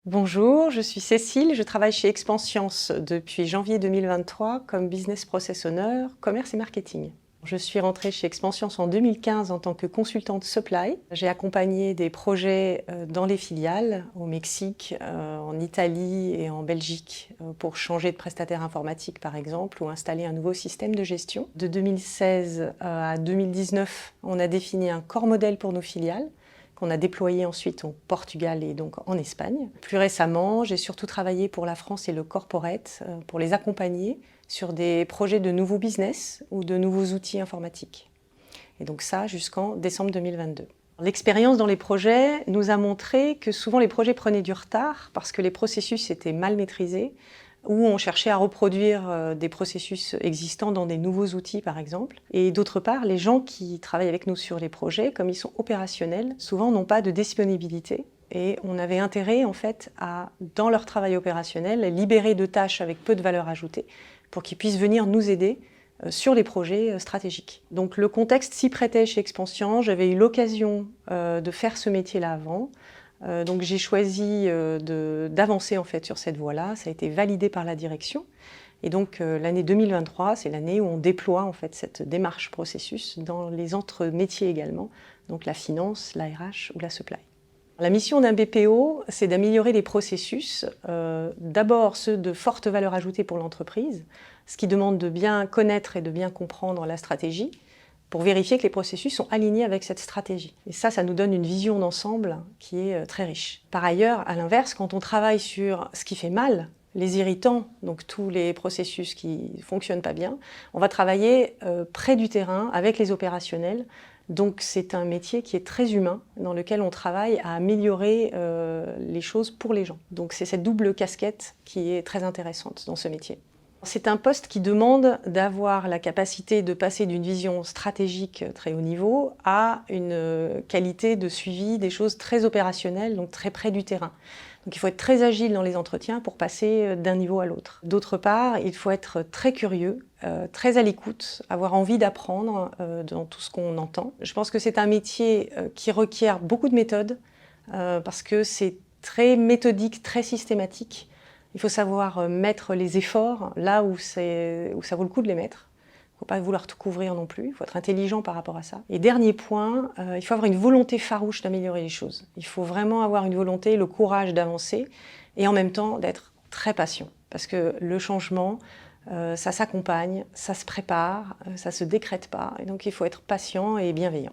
Bonjour, je suis Cécile, je travaille chez Expansience depuis janvier 2023 comme Business Process Owner, commerce et marketing. Je suis rentrée chez Expansience en 2015 en tant que consultante supply. J'ai accompagné des projets dans les filiales, au Mexique, en Italie et en Belgique, pour changer de prestataire informatique par exemple, ou installer un nouveau système de gestion. De 2016 à 2019, on a défini un corps modèle pour nos filiales, qu'on a déployé ensuite au Portugal et donc en Espagne. Plus récemment, j'ai surtout travaillé pour la France et le corporate pour les accompagner sur des projets de nouveaux business ou de nouveaux outils informatiques. Et donc ça jusqu'en décembre 2022. L'expérience dans les projets nous a montré que souvent les projets prenaient du retard parce que les processus étaient mal maîtrisés ou on cherchait à reproduire des processus existants dans des nouveaux outils par exemple. Et d'autre part, les gens qui travaillent avec nous sur les projets, comme ils sont opérationnels, souvent n'ont pas de disponibilité. Et on avait intérêt en fait à, dans leur travail opérationnel, libérer de tâches avec peu de valeur ajoutée pour qu'ils puissent venir nous aider sur les projets stratégiques. Donc le contexte s'y prêtait chez Expansiance, j'avais eu l'occasion de faire ce métier-là avant. Donc j'ai choisi d'avancer en fait sur cette voie-là, ça a été validé par la direction. Et donc l'année 2023, c'est l'année où on déploie en fait cette démarche processus dans les autres métiers également, donc la finance, la RH ou la supply. La mission d'un BPO, c'est d'améliorer les processus, d'abord ceux de forte valeur ajoutée pour l'entreprise, ce qui demande de bien connaître et de bien comprendre la stratégie, pour vérifier que les processus sont alignés avec cette stratégie. Et ça nous donne une vision d'ensemble qui est très riche. Par ailleurs, à l'inverse, quand on travaille sur ce qui fait mal, les irritants, donc tous les processus qui ne fonctionnent pas bien, on va travailler près du terrain avec les opérationnels. Donc c'est un métier qui est très humain, dans lequel on travaille à améliorer les choses pour les gens. Donc c'est cette double casquette qui est très intéressante dans ce métier. C'est un poste qui demande d'avoir la capacité de passer d'une vision stratégique très haut niveau à une qualité de suivi des choses très opérationnelles, donc très près du terrain. Donc il faut être très agile dans les entretiens pour passer d'un niveau à l'autre. D'autre part, il faut être très curieux, très à l'écoute, avoir envie d'apprendre dans tout ce qu'on entend. Je pense que c'est un métier qui requiert beaucoup de méthodes parce que c'est très méthodique, très systématique. Il faut savoir mettre les efforts là où ça vaut le coup de les mettre. Il ne faut pas vouloir tout couvrir non plus, il faut être intelligent par rapport à ça. Et dernier point, il faut avoir une volonté farouche d'améliorer les choses. Il faut vraiment avoir une volonté, le courage d'avancer et en même temps d'être très patient. Parce que le changement, ça s'accompagne, ça se prépare, ça ne se décrète pas. Et donc il faut être patient et bienveillant.